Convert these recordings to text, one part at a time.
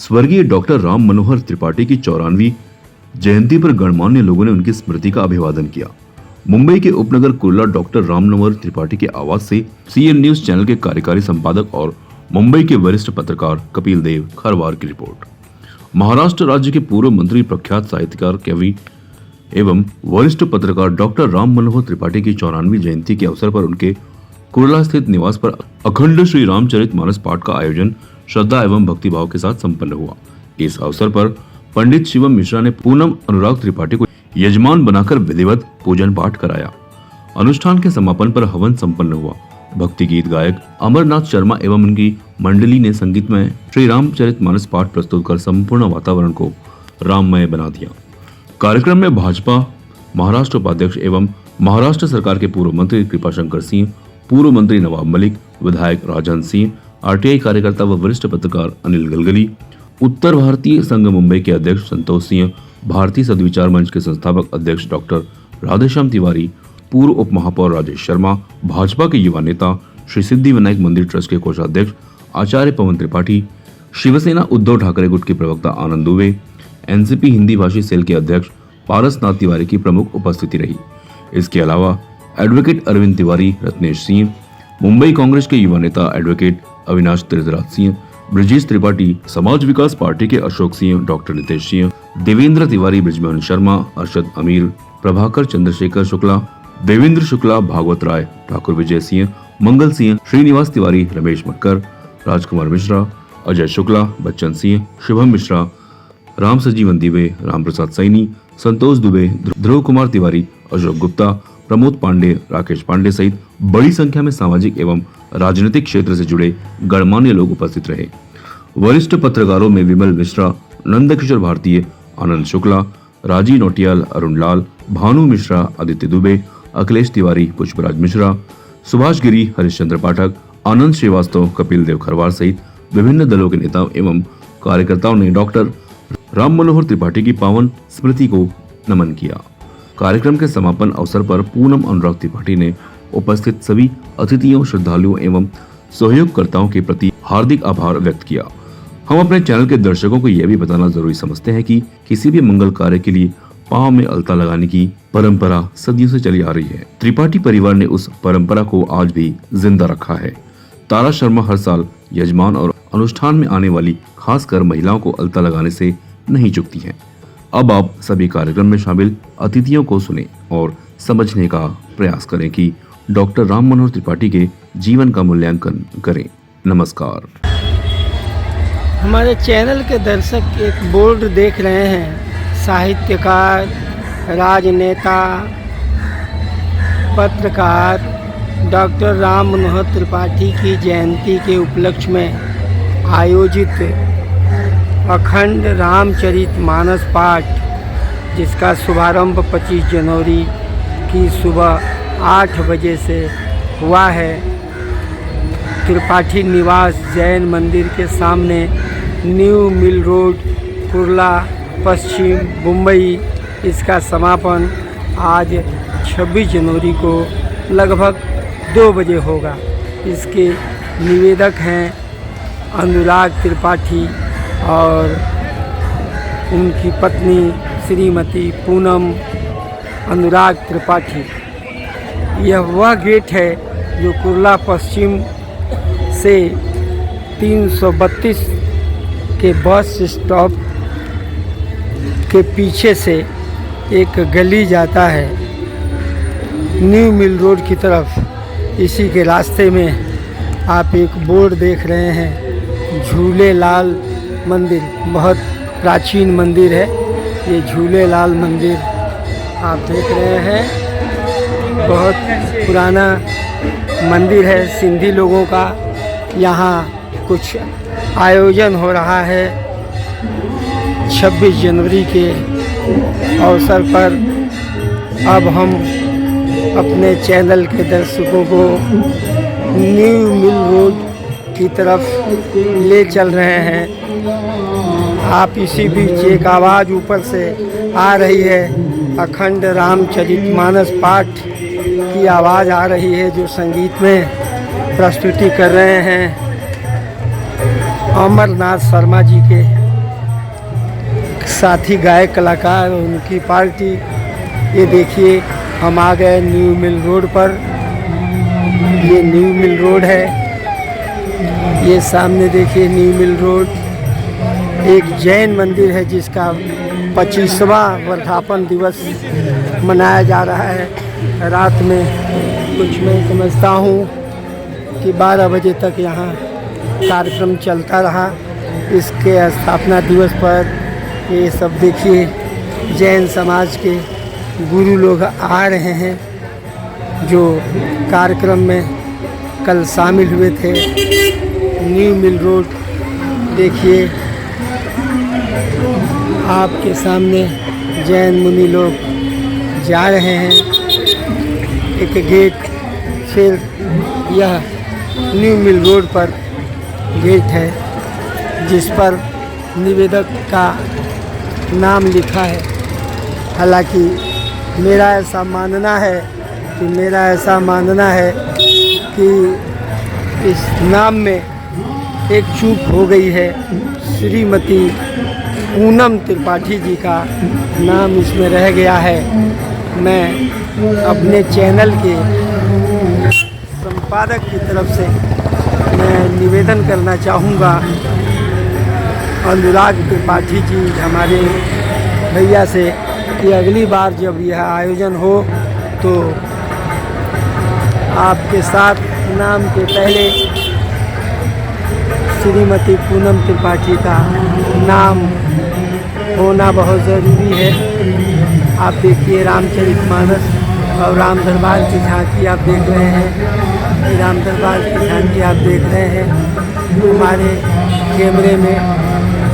स्वर्गीय डॉक्टर राम मनोहर त्रिपाठी की 94वीं जयंती पर गणमान्य लोगों ने उनकी स्मृति का अभिवादन किया। मुंबई के उपनगर कुर्ला डॉक्टर राम मनोहर त्रिपाठी के आवास से सीएन न्यूज चैनल के कार्यकारी संपादक और मुंबई के वरिष्ठ पत्रकार कपिल देव खरवार की रिपोर्ट। महाराष्ट्र राज्य के पूर्व मंत्री, प्रख्यात साहित्यकार, कवि एवं वरिष्ठ पत्रकार डॉक्टर राम मनोहर त्रिपाठी की 94वीं जयंती के अवसर पर उनके कुर्ला स्थित निवास पर अखंड श्री रामचरितमानस पाठ का आयोजन श्रद्धा एवं भक्तिभाव के साथ संपन्न हुआ। इस अवसर पर पंडित शिवम मिश्रा ने पूनम अनुराग त्रिपाठी को यजमान बनाकर विधिवत पूजन पाठ कराया। अनुष्ठान के समापन पर हवन संपन्न हुआ। भक्ति गीत गायक अमरनाथ शर्मा एवं उनकी मंडली ने संगीत में श्री रामचरितमानस पाठ प्रस्तुत कर संपूर्ण वातावरण को राममय बना दिया। कार्यक्रम में भाजपा महाराष्ट्र उपाध्यक्ष एवं महाराष्ट्र सरकार के पूर्व मंत्री कृपाशंकर सिंह, पूर्व मंत्री नवाब मलिक, विधायक राजन सिंह, आरटीआई कार्यकर्ता व वरिष्ठ पत्रकार अनिल गलगली, उत्तर भारतीय संघ मुंबई के अध्यक्ष संतोष सिंह, भारतीय सद्विचार मंच के संस्थापक अध्यक्ष डॉक्टर राधेश्याम तिवारी, पूर्व उप महापौर राजेश शर्मा, भाजपा के युवा नेता, श्री सिद्धि विनायक मंदिर ट्रस्ट के कोषाध्यक्ष आचार्य पवन त्रिपाठी, शिवसेना उद्धव ठाकरे गुट के प्रवक्ता आनंद दुबे, एनसीपी हिंदी भाषी सेल के अध्यक्ष पारसनाथ तिवारी की प्रमुख उपस्थिति रही। इसके अलावा एडवोकेट अरविंद तिवारी, रत्नेश सिंह, मुंबई कांग्रेस के युवा नेता एडवोकेट अविनाश तीर्थराज सिंह, ब्रजेश त्रिपाठी, समाज विकास पार्टी के अशोक सिंह, डॉक्टर नितेश सिंह, देवेंद्र तिवारी, ब्रिजमोहन शर्मा, अरशद अमीर, प्रभाकर चंद्रशेखर शुक्ला, देवेंद्र शुक्ला, भागवत राय, ठाकुर विजय सिंह, मंगल सिंह, श्रीनिवास तिवारी, रमेश मटकर, राजकुमार मिश्रा, अजय शुक्ला, बच्चन सिंह, शुभम मिश्रा, राम सजीवन दिवे, राम प्रसाद सैनी, संतोष दुबे, ध्रुव कुमार तिवारी, अशोक गुप्ता, प्रमोद पांडे, राकेश पांडे सहित बड़ी संख्या में सामाजिक एवं राजनीतिक क्षेत्र से जुड़े गणमान्य लोग उपस्थित रहे। वरिष्ठ पत्रकारों में विमल मिश्रा, नंदकिशोर भारतीय, आनंद शुक्ला, राजी नोटियाल, अरुण लाल, भानु मिश्रा, आदित्य दुबे, अखिलेश तिवारी, पुष्पराज मिश्रा, सुभाष गिरी, हरिश्चंद्र पाठक, आनंद श्रीवास्तव, कपिल देव खरवार सहित विभिन्न दलों के नेताओं एवं कार्यकर्ताओं ने डॉक्टर राम मनोहर त्रिपाठी की पावन स्मृति को नमन किया। कार्यक्रम के समापन अवसर पर पूनम अनुराग त्रिपाठी ने उपस्थित सभी अतिथियों, श्रद्धालुओं एवं सहयोगकर्ताओं के प्रति हार्दिक आभार व्यक्त किया। हम अपने चैनल के दर्शकों को यह भी बताना जरूरी समझते हैं कि किसी भी मंगल कार्य के लिए पांव में अलता लगाने की परंपरा सदियों से चली आ रही है। त्रिपाठी परिवार ने उस परंपरा को आज भी जिंदा रखा है। तारा शर्मा हर साल यजमान और अनुष्ठान में आने वाली खासकर महिलाओं को अलता लगाने से नहीं चूकती हैं। अब आप सभी कार्यक्रम में शामिल अतिथियों को सुने और समझने का प्रयास करें कि डॉक्टर राम मनोहर त्रिपाठी के जीवन का मूल्यांकन करें। नमस्कार। हमारे चैनल के दर्शक एक बोर्ड देख रहे हैं। साहित्यकार, राजनेता, पत्रकार डॉक्टर राम मनोहर त्रिपाठी की जयंती के उपलक्ष्य में आयोजित अखंड रामचरितमानस पाठ, जिसका शुभारंभ 25 जनवरी की सुबह 8 बजे से हुआ है। त्रिपाठी निवास जैन मंदिर के सामने, न्यू मिल रोड, कुर्ला, पश्चिम मुंबई। इसका समापन आज 26 जनवरी को लगभग 2 बजे होगा। इसके निवेदक हैं अनुराग त्रिपाठी और उनकी पत्नी श्रीमती पूनम अनुराग त्रिपाठी। यह वह गेट है जो कुर्ला पश्चिम से 332 के बस स्टॉप के पीछे से एक गली जाता है न्यू मिल रोड की तरफ। इसी के रास्ते में आप एक बोर्ड देख रहे हैं, झूलेलाल मंदिर। बहुत प्राचीन मंदिर है ये झूलेलाल मंदिर, आप देख रहे हैं। बहुत पुराना मंदिर है सिंधी लोगों का। यहाँ कुछ आयोजन हो रहा है 26 जनवरी के अवसर पर। अब हम अपने चैनल के दर्शकों को न्यू मिल रोड की तरफ ले चल रहे हैं। आप इसी बीच एक आवाज़ ऊपर से आ रही है, अखंड रामचरितमानस पाठ की आवाज़ आ रही है, जो संगीत में प्रस्तुति कर रहे हैं अमरनाथ शर्मा जी के साथी गायक कलाकार और उनकी पार्टी। ये देखिए हम आ गए न्यू मिल रोड पर। ये न्यू मिल रोड है। ये सामने देखिए न्यू मिल रोड। एक जैन मंदिर है जिसका 25वां वर्धापन दिवस मनाया जा रहा है। रात में कुछ मैं समझता हूँ कि 12 बजे तक यहाँ कार्यक्रम चलता रहा। इसके स्थापना दिवस पर ये सब देखिए जैन समाज के गुरु लोग आ रहे हैं जो कार्यक्रम में कल शामिल हुए थे। न्यू मिल रोड देखिए आपके सामने जैन मुनि लोग जा रहे हैं। एक गेट फिर यह न्यू मिल रोड पर गेट है जिस पर निवेदक का नाम लिखा है। हालांकि मेरा ऐसा मानना है कि इस नाम में एक चूक हो गई है। श्रीमती पूनम त्रिपाठी जी का नाम इसमें रह गया है। मैं अपने चैनल के संपादक की तरफ से मैं निवेदन करना चाहूँगा अनुराग त्रिपाठी जी हमारे भैया से कि अगली बार जब यह आयोजन हो तो आपके साथ नाम के पहले श्रीमती पूनम त्रिपाठी का नाम होना बहुत ज़रूरी है। आप देखिए रामचरितमानस और राम दरबार की झांकी आप देख रहे हैं। राम दरबार की झांकी आप देख रहे हैं हमारे कैमरे में।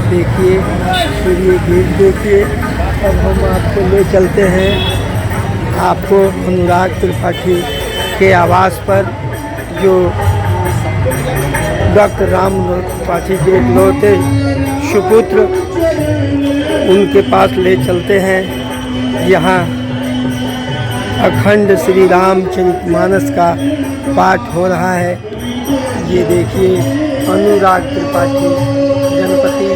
देखिए फिर ये गेट देखिए। अब हम आपको ले चलते हैं आपको अनुराग त्रिपाठी के आवास पर जो डॉक्टर राम त्रिपाठी जी इकलौते सुपुत्र उनके पास ले चलते हैं। यहाँ अखंड श्री रामचरितमानस का पाठ हो रहा है। ये देखिए अनुराग त्रिपाठी गणपति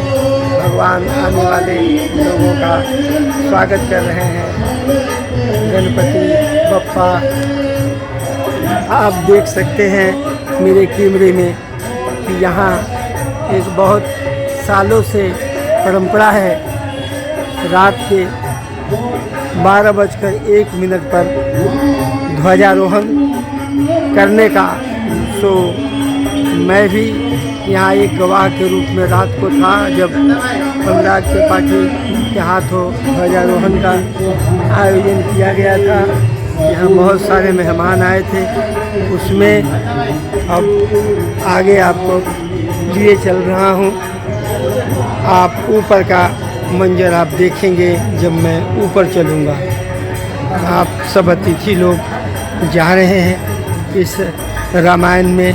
भगवान आने वाले लोगों का स्वागत कर रहे हैं। गणपति बप्पा आप देख सकते हैं मेरे कैमरे में कि यहाँ एक बहुत सालों से परंपरा है रात के 12:01 पर ध्वजारोहण करने का। तो मैं भी यहाँ एक गवाह के रूप में रात को था जब अनुराग त्रिपाठी के हाथों ध्वजारोहण का आयोजन किया गया था। यहाँ बहुत सारे मेहमान आए थे। उसमें अब आगे आपको लिए चल रहा हूँ। आप ऊपर का मंजर आप देखेंगे जब मैं ऊपर चलूँगा। आप सब अतिथि लोग जा रहे हैं इस रामायण में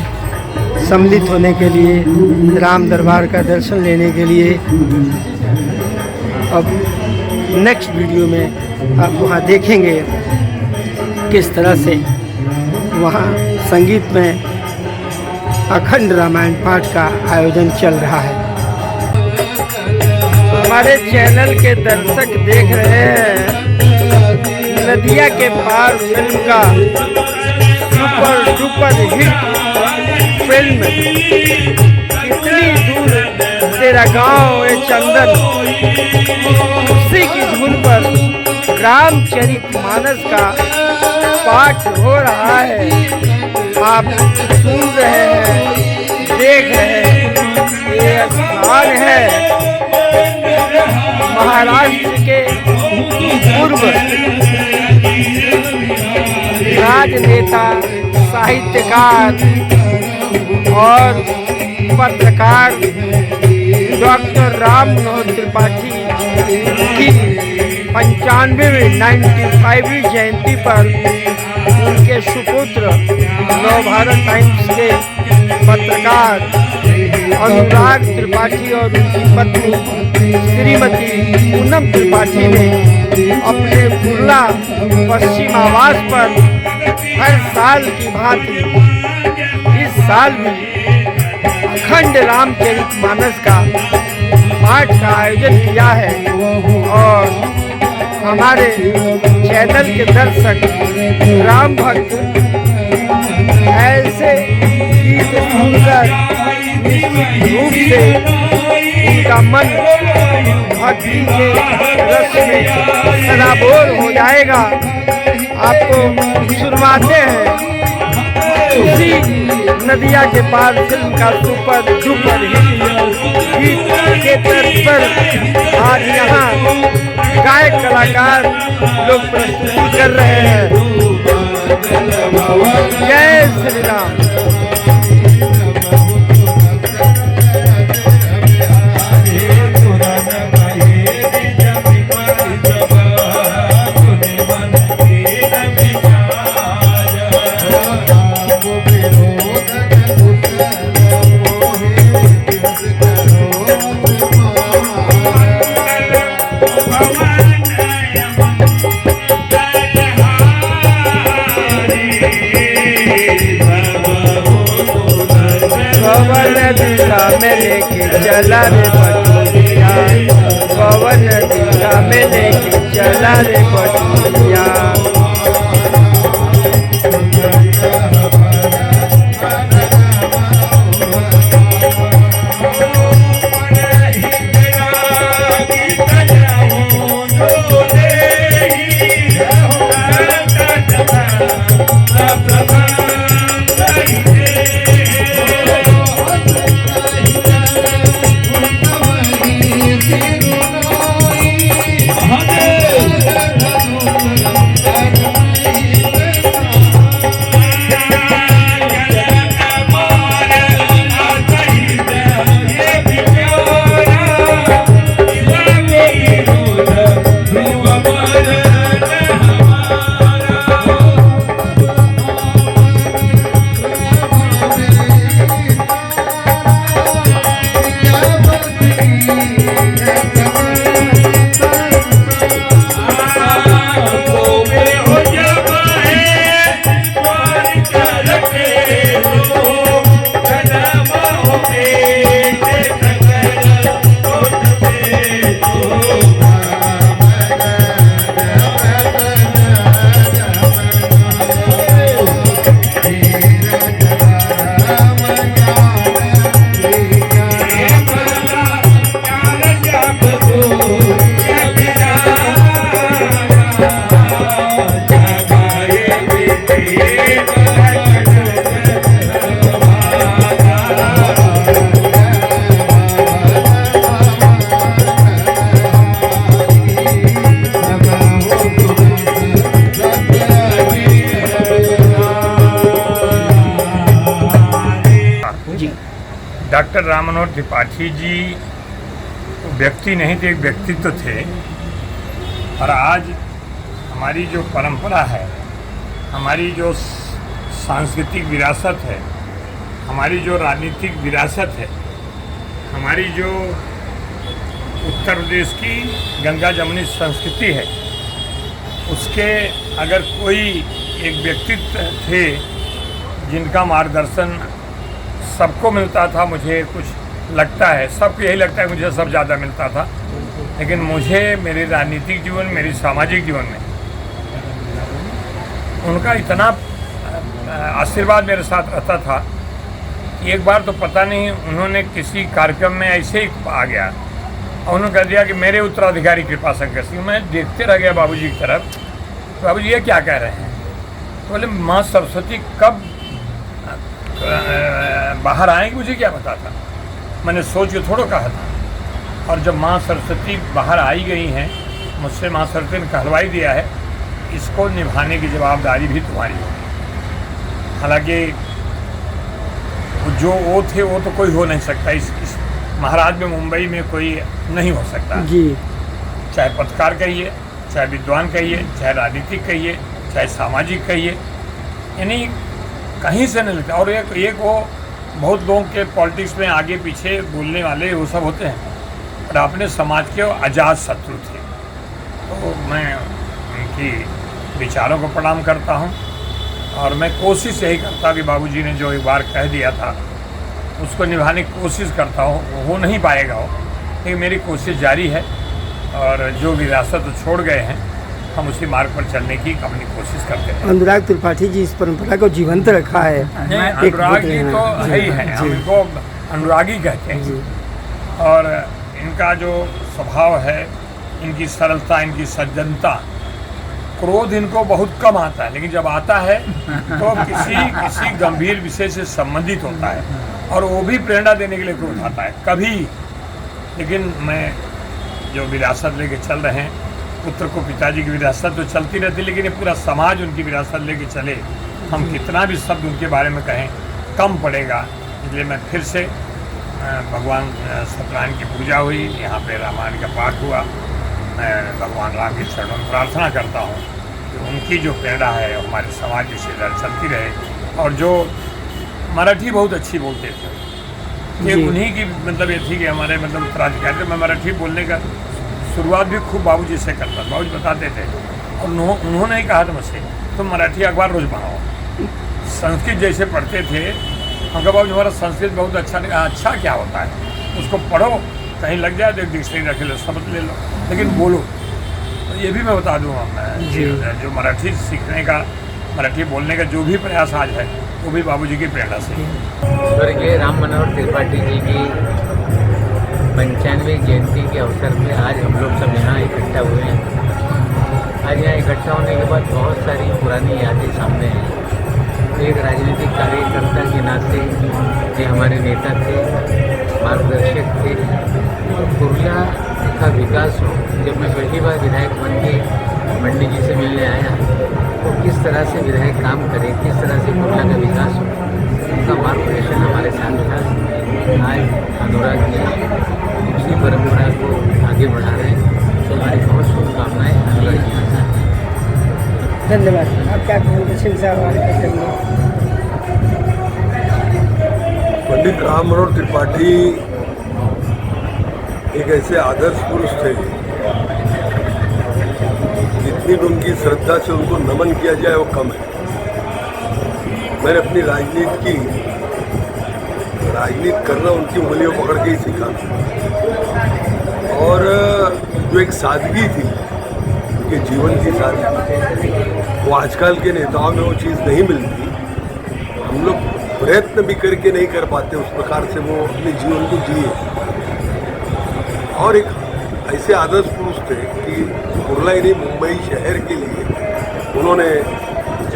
सम्मिलित होने के लिए, राम दरबार का दर्शन लेने के लिए। अब नेक्स्ट वीडियो में आप वहाँ देखेंगे किस तरह से वहाँ संगीत में अखंड रामायण पाठ का आयोजन चल रहा है। हमारे चैनल के दर्शक देख रहे हैं नदिया के पार फिल्म का सुपर डुपर हिट फिल्म कितनी दूर तेरा गांव है चंदन। उसी की धुन पर रामचरितमानस का पाठ हो रहा है। आप सुन रहे हैं, देख रहे हैं। ये स्थान है महाराष्ट्र के पूर्व राजनेता, साहित्यकार और पत्रकार डॉक्टर राम मनोहर त्रिपाठी की 95वीं जयंती पर उनके सुपुत्र नवभारत टाइम्स के पत्रकार अनुराग त्रिपाठी और उनकी पत्नी श्रीमती पूनम त्रिपाठी ने अपने कुर्ला पश्चिम आवास पर हर साल की भांति इस साल भी अखंड रामचरितमानस का पाठ का आयोजन किया है और हमारे चैनल के दर्शक राम भक्त ऐसे गीत सुनकर रूप से उनका मन भक्ति के रस में सराबोर हो जाएगा। आपको सुनवाते हैं उसी नदिया के पार फिल्म का सुपर डुपर हिट गीत के तर्ज पर आज यहाँ गायक कलाकार लोग प्रस्तुति कर रहे हैं। जय श्री राम। में लेके चला रे बटुरिया, पवन दिशा में लेके चला रे बटुरिया। डॉक्टर राम मनोहर त्रिपाठी जी व्यक्ति नहीं थे, एक व्यक्तित्व थे। और आज हमारी जो परंपरा है, हमारी जो सांस्कृतिक विरासत है, हमारी जो राजनीतिक विरासत है, हमारी जो उत्तर प्रदेश की गंगा जमुनी संस्कृति है, उसके अगर कोई एक व्यक्तित्व थे जिनका मार्गदर्शन सबको मिलता था, मुझे कुछ लगता है, सबको यही लगता है मुझे सब ज़्यादा मिलता था, लेकिन मुझे मेरे राजनीतिक जीवन, मेरी सामाजिक जीवन में उनका इतना आशीर्वाद मेरे साथ रहता था। एक बार तो पता नहीं उन्होंने किसी कार्यक्रम में ऐसे ही आ गया और उन्होंने कह दिया कि मेरे उत्तराधिकारी कृपा शंकर सिंह। मैं देखते रह गया बाबूजी की तरफ, बाबूजी ये क्या कह रहे हैं? तो बोले माँ सरस्वती कब बाहर आएंगे मुझे क्या पता था, मैंने सोच के थोड़ा कहा था। और जब माँ सरस्वती बाहर आई गई हैं, मुझसे माँ सरस्वती ने कहलवाई दिया है, इसको निभाने की जवाबदारी भी तुम्हारी होगी। हालांकि जो वो थे वो तो कोई हो नहीं सकता, इस महाराज में मुंबई में कोई नहीं हो सकता जी। चाहे पत्रकार कहिए, चाहे विद्वान कहिए, चाहे राजनीतिक कहिए, चाहे सामाजिक कहिए, यानी कहीं से नहीं लगता। और एक वो बहुत लोगों के पॉलिटिक्स में आगे पीछे बोलने वाले वो सब होते हैं, और अपने समाज के वो आज़ाद शत्रु थे। तो मैं उनकी विचारों को प्रणाम करता हूँ और मैं कोशिश यही करता कि बाबूजी ने जो एक बार कह दिया था उसको निभाने की कोशिश करता हूँ, हो नहीं पाएगा वो, लेकिन मेरी कोशिश जारी है और जो विरासत छोड़ गए हैं हम उसी मार्ग पर चलने की अपनी कोशिश करते हैं। अनुराग त्रिपाठी जी इस परंपरा को जीवंत रखा है। अनुराग जी तो है ही है, हम इनको अनुरागी कहते हैं। और इनका जो स्वभाव है, इनकी सरलता, इनकी सज्जनता, क्रोध इनको बहुत कम आता है, लेकिन जब आता है तो किसी गंभीर विषय से संबंधित होता है और वो भी प्रेरणा देने के लिए क्रोध आता है कभी। लेकिन मैं जो विरासत लेके चल रहे हैं, पुत्र को पिताजी की विरासत तो चलती रहती, लेकिन ये पूरा समाज उनकी विरासत लेके चले, हम कितना भी शब्द उनके बारे में कहें कम पड़ेगा। इसलिए मैं फिर से भगवान सत्यनारायण की पूजा हुई, यहाँ पे रामायण का पाठ हुआ, मैं भगवान राम के चरणों में प्रार्थना करता हूँ कि उनकी जो प्रेरणा है हमारे समाज की सेवा चलती रहे। और जो मराठी बहुत अच्छी बोलते थे, ये उन्हीं की मतलब ये थी कि हमारे मतलब उत्तराधिकारी, मैं मराठी बोलने का शुरुआत भी खूब बाबूजी से करता था। बाबूजी बताते थे और उन्होंने ही कहा था मुझसे, तुम मराठी अखबार रोज़ पढ़ाओ। संस्कृत जैसे पढ़ते थे, हम कहा बाबूजी हमारा संस्कृत बहुत अच्छा नहीं। अच्छा क्या होता है, उसको पढ़ो, कहीं लग जाए तो एक डिक्शनरी रख लो, शब्द ले लो, लेकिन बोलो। तो ये भी मैं बता दूँगा, मैं जो मराठी सीखने का, मराठी बोलने का जो भी प्रयास आज है वो भी बाबूजी की प्रेरणा से। स्वर्गीय राम मनोहर त्रिपाठी जी की 95वीं जयंती के अवसर में आज हम लोग सब यहाँ इकट्ठा हुए हैं। आज यहाँ इकट्ठा होने के बाद बहुत सारी पुरानी यादें सामने हैं। एक राजनीतिक कार्यकर्ता के नाते ये हमारे नेता थे, मार्गदर्शक थे। कुर्ला का विकास हो, जब मैं पहली बार विधायक बन के मंडी जी से मिलने आया तो किस तरह से विधायक काम करे, किस तरह से कुर्ला का विकास हो, उनका मार्गदर्शन हमारे साथ था। आज अनुराग जी उसी परंपरा को आगे बढ़ा रहे हैं, तो हमारी बहुत शुभकामनाएं अनुराग जी के साथ। धन्यवाद। आप क्या कहेंगे सिंह साहब हमारे करेंगे? पंडित राम मनोहर त्रिपाठी एक ऐसे आदर्श पुरुष थे, जितनी भी उनकी श्रद्धा से उनको नमन किया जाए वो कम है। मैंने अपनी राजनीति करना उनकी उंगलियों पकड़ के ही सीखा। और जो एक सादगी थी, उनके जीवन की सादगी, वो आजकल के नेताओं में वो चीज़ नहीं मिलती। हम लोग प्रयत्न भी करके नहीं कर पाते उस प्रकार से वो अपने जीवन को जिए। और एक ऐसे आदर्श पुरुष थे कि कुर्ला ही नहीं, मुंबई शहर के लिए उन्होंने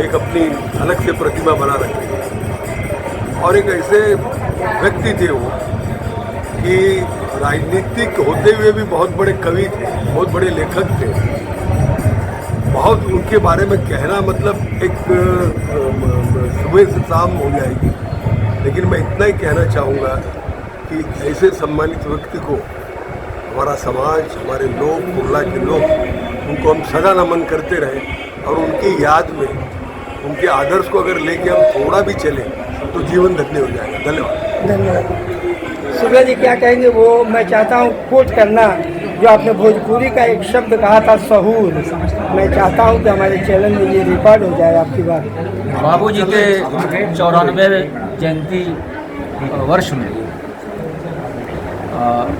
एक अपनी अलग से प्रतिमा बना रखी। और एक ऐसे व्यक्ति थे वो कि राजनीतिक होते हुए भी बहुत बड़े कवि थे, बहुत बड़े लेखक थे। बहुत उनके बारे में कहना मतलब एक सुबह से शाम हो जाएगी। लेकिन मैं इतना ही कहना चाहूँगा कि ऐसे सम्मानित व्यक्ति को हमारा समाज, हमारे लोग, कुर्ला के लोग, उनको हम सदा नमन करते रहें। और उनकी याद में, उनके आदर्श को अगर लेके हम थोड़ा भी चलें तो जीवन धन्य हो जाएगा। धन्यवाद। धन्यवाद। सुब्रा जी क्या कहेंगे? वो मैं चाहता हूँ कोट करना जो आपने भोजपुरी का एक शब्द कहा था, सहूर। मैं चाहता हूँ कि हमारे चैनल में ये रिकॉर्ड हो जाए आपकी बात। बाबूजी के 94वें जयंती वर्ष में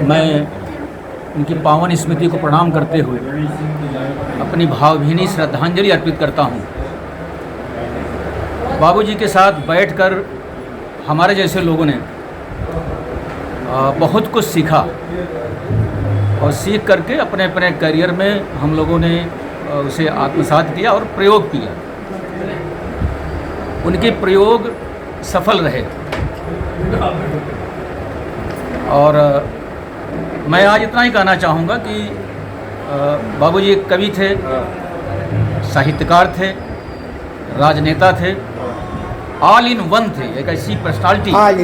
मैं उनकी पावन स्मृति को प्रणाम करते हुए अपनी भावभीनी श्रद्धांजलि अर्पित करता हूँ। बाबूजी के साथ बैठकर हमारे जैसे लोगों ने बहुत कुछ सीखा और सीख करके अपने अपने करियर में हम लोगों ने उसे आत्मसात किया और प्रयोग किया। उनके प्रयोग सफल रहे और मैं आज इतना ही कहना चाहूँगा कि बाबूजी एक कवि थे, साहित्यकार थे, राजनेता थे, ऑल इन वन थे। एक ऐसी पर्सनालिटी, ऑल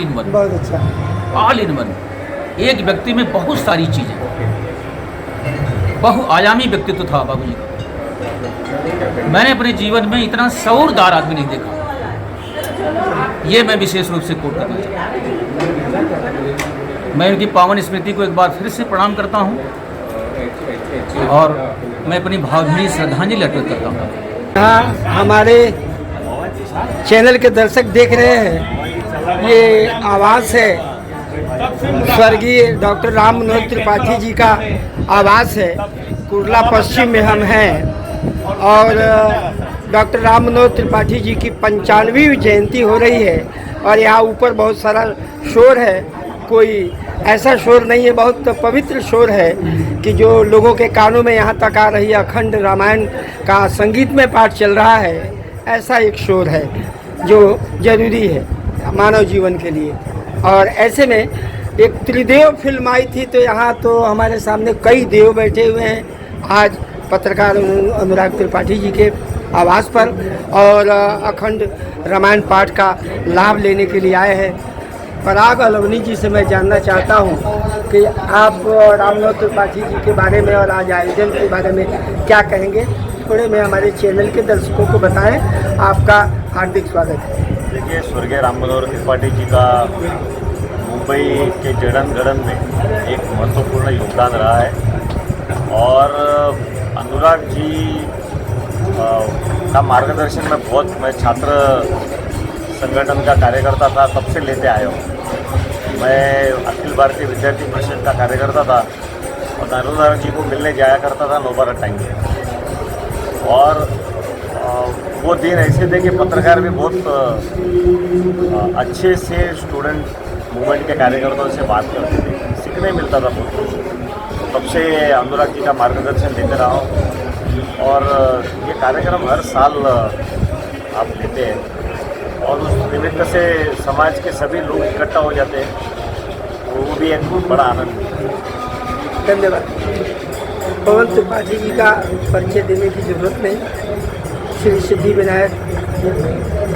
इन वन, बहुत अच्छा, ऑल इन वन। एक व्यक्ति में बहुत सारी चीज़ें, बहुआयामी व्यक्तित्व था बाबूजी का। मैंने अपने जीवन में इतना शऊरदार आदमी नहीं देखा। ये मैं विशेष रूप से कोट करना चाहता हूँ। मैं उनकी पावन स्मृति को एक बार फिर से प्रणाम करता हूँ और मैं अपनी भावभीनी श्रद्धांजलि अर्पित करता हूँ। हाँ, हमारे चैनल के दर्शक देख रहे हैं ये आवास है स्वर्गीय डॉक्टर राम मनोहर त्रिपाठी जी का आवास है। कुर्ला पश्चिम में हम हैं और डॉक्टर राम मनोहर त्रिपाठी जी की 95वीं जयंती हो रही है और यहाँ ऊपर बहुत सारा शोर है। कोई ऐसा शोर नहीं है, बहुत पवित्र शोर है कि जो लोगों के कानों में यहाँ तक आ रही है। अखंड रामायण का संगीतमय पाठ चल रहा है, ऐसा एक शोर है जो जरूरी है मानव जीवन के लिए। और ऐसे में एक त्रिदेव फिल्म आई थी तो यहाँ तो हमारे सामने कई देव बैठे हुए हैं आज पत्रकार अनुराग त्रिपाठी जी के आवास पर और अखंड रामायण पाठ का लाभ लेने के लिए आए हैं। पराग अलवनी जी से मैं जानना चाहता हूँ कि आप राम मनोहर त्रिपाठी जी के बारे में और आज आयोजन के बारे में क्या कहेंगे, थोड़े में हमारे चैनल के दर्शकों को बताएं। आपका हार्दिक स्वागत है। देखिए, स्वर्गीय राम मनोहर त्रिपाठी जी का मुंबई के जड़न गढ़न में एक महत्वपूर्ण योगदान रहा है और अनुराग जी का मार्गदर्शन में बहुत, मैं छात्र संगठन का कार्यकर्ता था तब से लेते आया हूँ। मैं अखिल भारतीय विद्यार्थी परिषद का कार्यकर्ता था और अनुराग जी को मिलने जाया करता था नोबारा टाइम में। और वो दिन ऐसे थे कि पत्रकार भी बहुत अच्छे से स्टूडेंट मूवमेंट के कार्यकर्ताओं से बात करते थे, सीखने मिलता था बहुत कुछ। तब से अनुराग जी का मार्गदर्शन लेते रहा हूँ और ये कार्यक्रम हर साल आप लेते हैं और उस निमित्त से समाज के सभी लोग इकट्ठा हो जाते हैं, तो वो भी एक बड़ा आनंद है। धन्यवाद। पवन त्रिपाठी जी का परिचय देने की जरूरत नहीं। श्री सिद्धि विनायक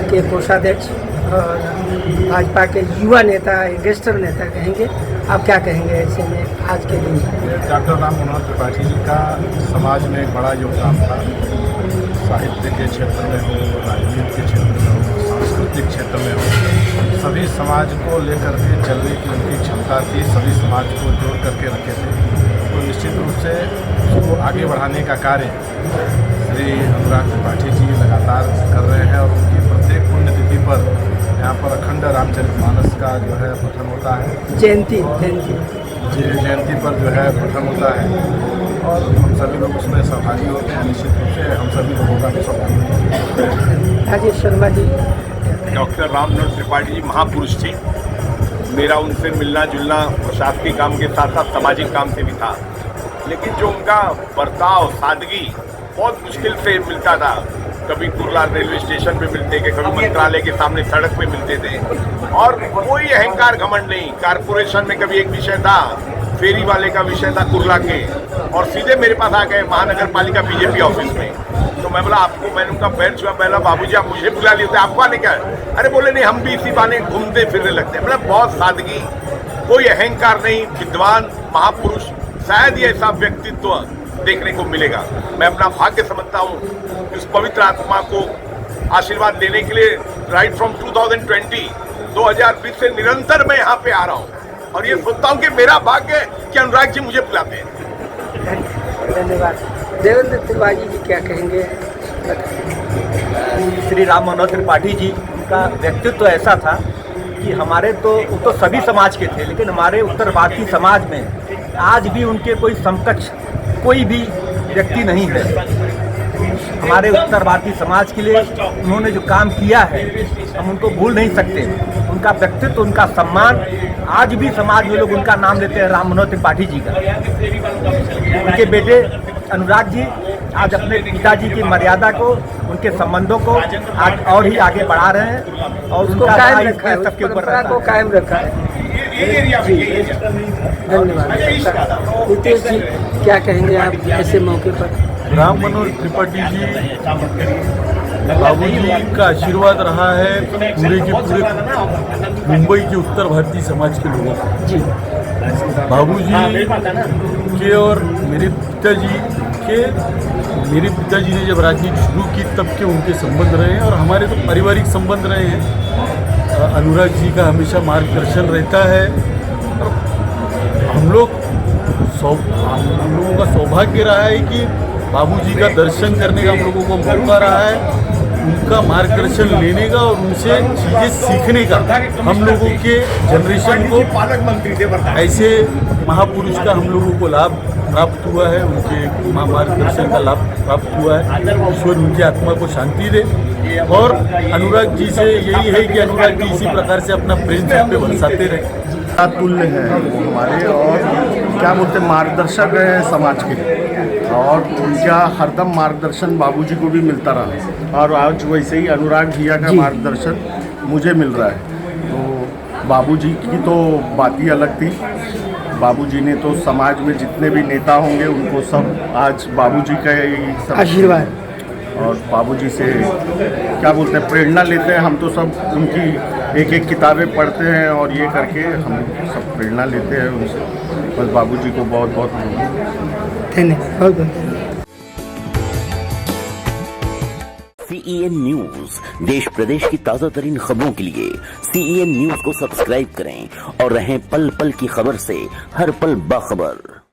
के कोषाध्यक्ष और भाजपा के युवा नेता, यंगस्टर नेता कहेंगे, आप क्या कहेंगे ऐसे में आज के दिन? डॉक्टर राम मनोहर त्रिपाठी जी का समाज में एक बड़ा योगदान था। साहित्य के क्षेत्र में हो, राजनीति के क्षेत्र में हो, सांस्कृतिक क्षेत्र में हो, सभी समाज को लेकर के चलने की उनकी क्षमता थी। सभी समाज को जोड़ करके रखे थे। तो निश्चित रूप से उसको आगे बढ़ाने का कार्य श्री अनुराग त्रिपाठी जी लगातार कर रहे हैं और उनकी प्रत्येक पुण्यतिथि पर यहाँ पर अखंड रामचरितमानस का जो है पठन होता है। जयंती पर जो है पठन होता है और हम सभी लोग उसमें सहभागी होते हैं। निश्चित रूप से हम सभी लोगों का भी सहभागी। राजेश शर्मा जी। डॉक्टर राम मनोहर त्रिपाठी जी महापुरुष थे। मेरा उनसे मिलना जुलना प्रशासनिक काम के साथ साथ सामाजिक काम से भी था, लेकिन जो उनका बर्ताव, सादगी बहुत मुश्किल से मिलता था। कभी कुर्ला रेलवे स्टेशन पे मिलते थे, कभी मंत्रालय के सामने सड़क पे मिलते थे और कोई अहंकार घमंड नहीं। कारपोरेशन में कभी एक विषय था, फेरी वाले का विषय था कुर्ला के, और सीधे मेरे पास आ गए महानगर पालिका बीजेपी ऑफिस में। तो मैं बोला आपको, मैंने उनका पैर छुआ, पहला बाबूजी आप मुझे बुला लिए थे, आपको आने क्या? अरे बोले नहीं, हम भी इसी बहाने घूमते फिरने लगते हैं। मतलब बहुत सादगी, कोई अहंकार नहीं, विद्वान महापुरुष। शायद ये ऐसा व्यक्तित्व देखने को मिलेगा। मैं अपना भाग्य समझता हूँ इस पवित्र आत्मा को आशीर्वाद देने के लिए राइट फ्रॉम 2020 से निरंतर मैं यहाँ पे आ रहा हूँ और ये सोचता हूँ कि मेरा भाग्य कि अनुराग जी मुझे बुलाते हैं। धन्यवाद। देवेंद्र त्रिपाठी जी क्या कहेंगे? श्री राम मनोहर त्रिपाठी जी का व्यक्तित्व ऐसा था कि हमारे तो वो तो सभी समाज के थे, लेकिन हमारे उत्तर भारतीय समाज में आज भी उनके कोई समकक्ष कोई भी व्यक्ति नहीं है। हमारे उत्तर भारतीय समाज के लिए उन्होंने जो काम किया है हम उनको भूल नहीं सकते। उनका व्यक्तित्व, उनका सम्मान, आज भी समाज में लोग उनका नाम लेते हैं, राम मनोहर त्रिपाठी जी का। उनके बेटे अनुराग जी आज अपने पिताजी की मर्यादा को, उनके संबंधों को आज और ही आगे बढ़ा रहे हैं और उसको उनका कायम राज रखा है, सबके ऊपर परंपरा को कायम रखा है। धन्यवाद। रितेश जी क्या कहेंगे आप ऐसे मौके पर? राम मनोहर त्रिपाठी जी बाबूजी का आशीर्वाद रहा है पूरे के पूरे मुंबई के उत्तर भारतीय समाज के लोगों को। जी, बाबूजी के और मेरे पिताजी ने जब राजनीति शुरू की तब के उनके संबंध रहे हैं और हमारे तो पारिवारिक संबंध रहे हैं। अनुराग जी का हमेशा मार्गदर्शन रहता है और हम लोगों का सौभाग्य रहा है कि बाबूजी का दर्शन करने का हम लोगों को मौका रहा है उनका मार्गदर्शन लेने का और उनसे चीज़ें सीखने का हम लोगों के जनरेशन को ऐसे महापुरुष का हम लोगों को लाभ प्राप्त हुआ है, उनके मार्गदर्शन का लाभ प्राप्त हुआ है। ईश्वर उनकी आत्मा को शांति दे। और अनुराग जी से यही है कि अनुराग जी इसी प्रकार से अपना प्रेम सब पे बरसाते रहे। तुल्य है वो हमारे, और क्या बोलते मार्गदर्शक है समाज के, और उनका हरदम मार्गदर्शन बाबूजी को भी मिलता रहा, और आज वैसे ही अनुराग भैया का मार्गदर्शन मुझे मिल रहा है। तो बाबूजी की तो बात ही अलग थी। बाबूजी ने तो समाज में जितने भी नेता होंगे उनको सब आज बाबूजी का ही सब आशीर्वाद, और बाबूजी से क्या बोलते हैं प्रेरणा लेते हैं। हम तो सब उनकी एक एक किताबें पढ़ते हैं और ये करके हम सब प्रेरणा लेते हैं उनसे। बस बाबूजी को बहुत बहुत धन्यवाद। CEN न्यूज देश प्रदेश की ताजा तरीन खबरों के लिए CEN न्यूज को सब्सक्राइब करें और रहें पल पल की खबर से हर पल बाखबर।